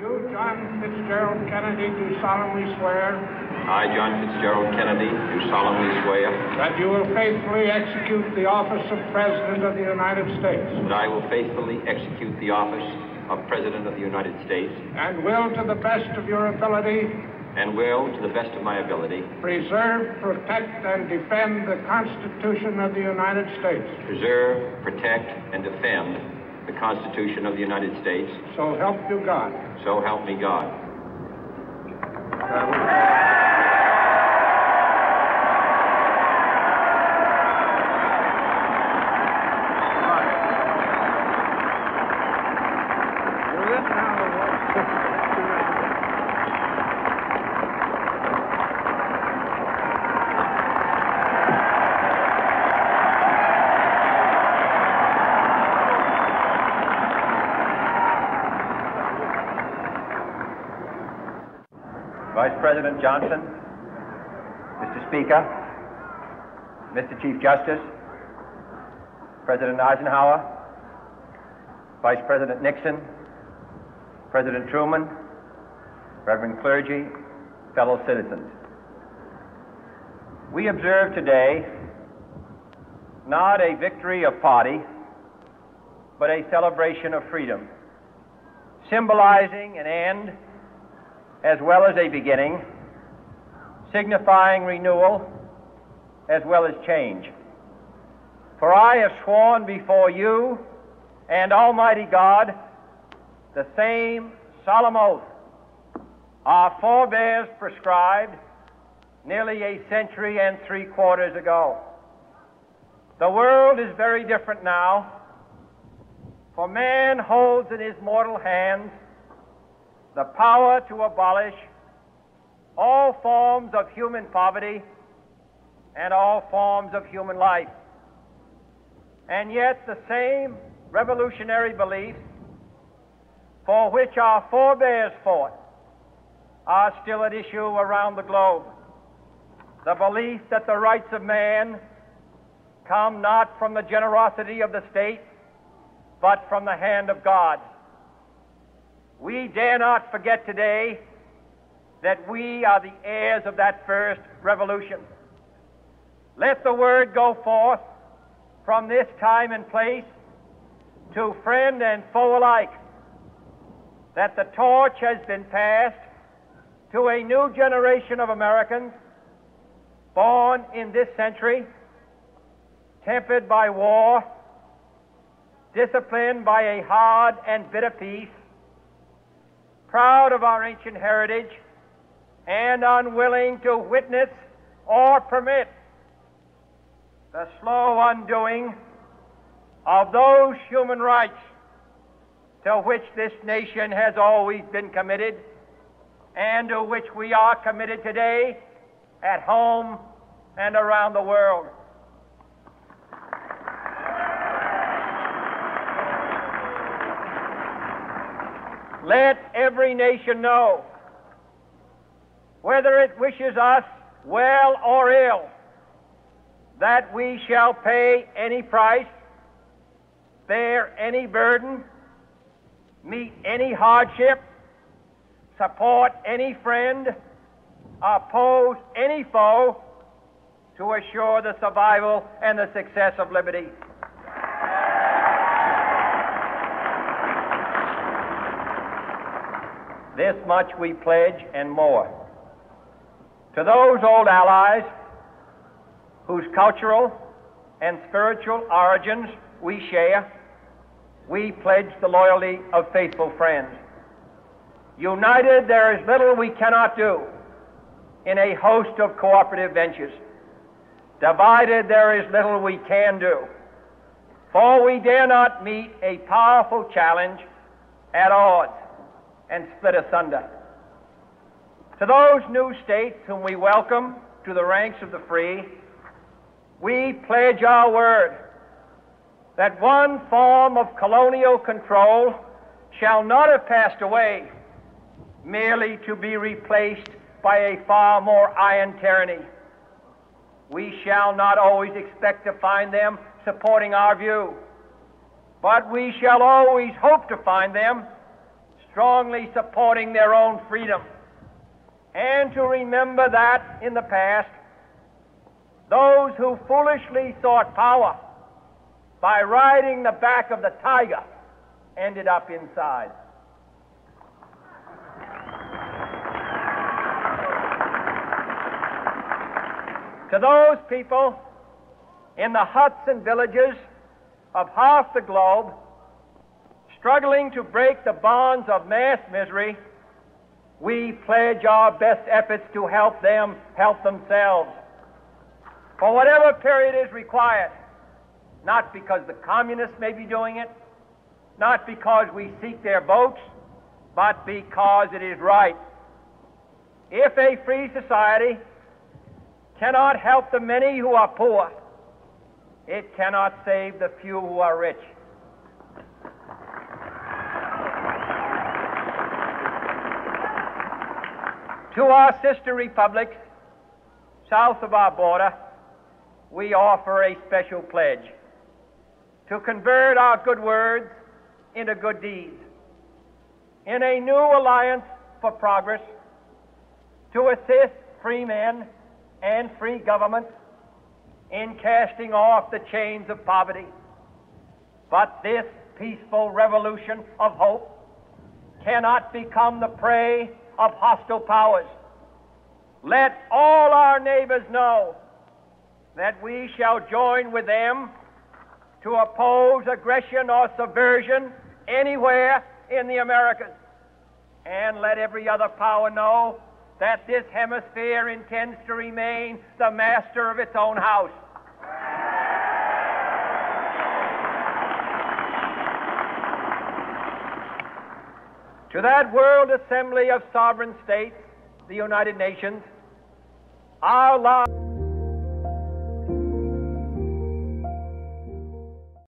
You, John Fitzgerald Kennedy, do solemnly swear. I, John Fitzgerald Kennedy, do solemnly swear. That you will faithfully execute the office of President of the United States. That I will faithfully execute the office of President of the United States. And will, to the best of your ability. And will, to the best of my ability. Preserve, protect, and defend the Constitution of the United States. Preserve, protect, and defend the Constitution of the United States. So help you God. So help me God. Vice President Johnson, Mr. Speaker, Mr. Chief Justice, President Eisenhower, Vice President Nixon, President Truman, Reverend clergy, fellow citizens. We observe today not a victory of party, but a celebration of freedom, symbolizing an end as well as a beginning, signifying renewal as well as change. For I have sworn before you and Almighty God the same solemn oath our forebears prescribed nearly a century and 3/4 ago. The world is very different now, for man holds in his mortal hands the power to abolish all forms of human poverty and all forms of human life. And yet the same revolutionary beliefs for which our forebears fought are still at issue around the globe. The belief that the rights of man come not from the generosity of the state, but from the hand of God. We dare not forget today that we are the heirs of that first revolution. Let the word go forth from this time and place to friend and foe alike that the torch has been passed to a new generation of Americans born in this century, tempered by war, disciplined by a hard and bitter peace, proud of our ancient heritage, and unwilling to witness or permit the slow undoing of those human rights to which this nation has always been committed and to which we are committed today at home and around the world. Let every nation know, whether it wishes us well or ill, that we shall pay any price, bear any burden, meet any hardship, support any friend, oppose any foe to assure the survival and the success of liberty. This much we pledge and more. To those old allies whose cultural and spiritual origins we share, we pledge the loyalty of faithful friends. United, there is little we cannot do in a host of cooperative ventures. Divided, there is little we can do, for we dare not meet a powerful challenge at odds and split asunder. To those new states whom we welcome to the ranks of the free, we pledge our word that one form of colonial control shall not have passed away merely to be replaced by a far more iron tyranny. We shall not always expect to find them supporting our view, but we shall always hope to find them strongly supporting their own freedom, and to remember that in the past, those who foolishly sought power by riding the back of the tiger ended up inside. To those people in the huts and villages of half the globe struggling to break the bonds of mass misery, we pledge our best efforts to help them help themselves for whatever period is required, not because the communists may be doing it, not because we seek their votes, but because it is right. If a free society cannot help the many who are poor, it cannot save the few who are rich. To our sister republics south of our border, we offer a special pledge to convert our good words into good deeds, in a new alliance for progress, to assist free men and free governments in casting off the chains of poverty. But this peaceful revolution of hope cannot become the prey of hostile powers. Let all our neighbors know that we shall join with them to oppose aggression or subversion anywhere in the Americas. And let every other power know that this hemisphere intends to remain the master of its own house. To that World Assembly of Sovereign States, the United Nations, our love